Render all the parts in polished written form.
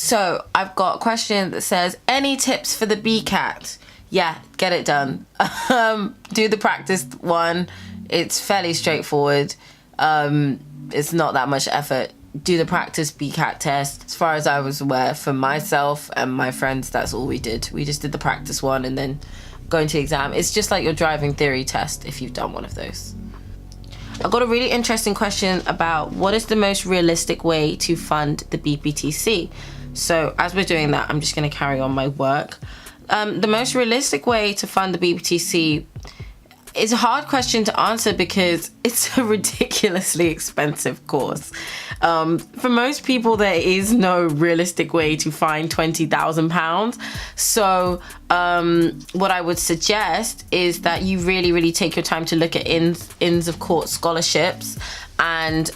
So I've got a question that says, any tips for the BCAT? Yeah, get it done. Do the practice one. It's fairly straightforward. It's not that much effort. Do the practice BCAT test. As far as I was aware, for myself and my friends, that's all we did. We just did the practice one and then go into the exam. It's just like your driving theory test if you've done one of those. I got a really interesting question about what is the most realistic way to fund the BPTC. So as we're doing that, I'm just going to carry on my work. The most realistic way to fund the BPTC is a hard question to answer because it's a ridiculously expensive course. For most people, there is no realistic way to find £20,000. So what I would suggest is that you really take your time to look at ins of court scholarships and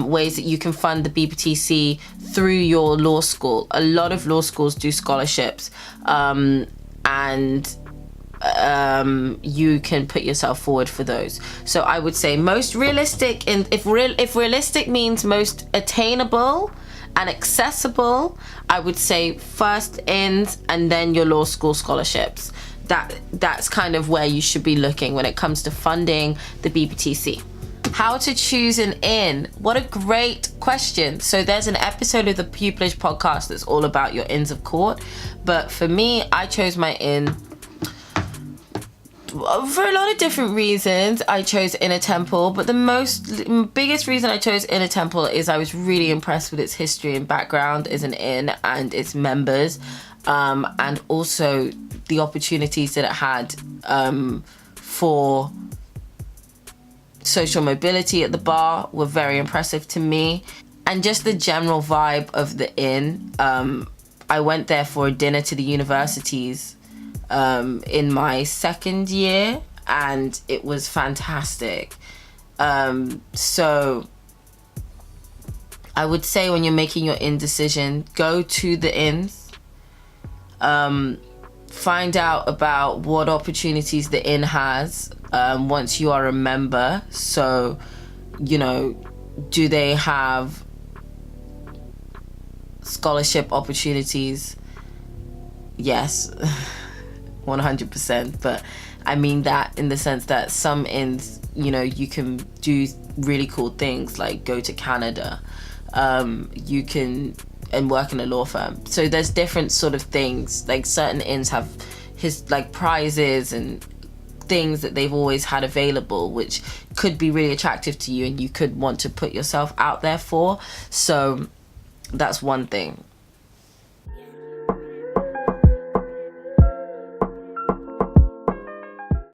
ways that you can fund the BPTC through your law school. A lot of law schools do scholarships, and you can put yourself forward for those. So I would say most realistic, and if realistic means most attainable and accessible, I would say first ins and then your law school scholarships. That's kind of where you should be looking when it comes to funding the BPTC. How to choose an in? What a great question. So there's an episode of the Pupillage podcast that's all about your ins of court. But for me, I chose my in for a lot of different reasons. I chose Inner Temple, but the biggest reason I chose Inner Temple is I was really impressed with its history and background as an inn and its members, and also the opportunities that it had for social mobility at the bar were very impressive to me, and just the general vibe of the inn. I went there for a dinner to the universities in my second year, and it was fantastic. So I would say when you're making your inn decision, go to the inns, find out about what opportunities the inn has once you are a member. So, do they have scholarship opportunities? Yes. 100%, but I mean that in the sense that some inns, you can do really cool things like go to Canada, you can and work in a law firm. So there's different sort of things, like certain inns have prizes and things that they've always had available, which could be really attractive to you and you could want to put yourself out there for. So that's one thing.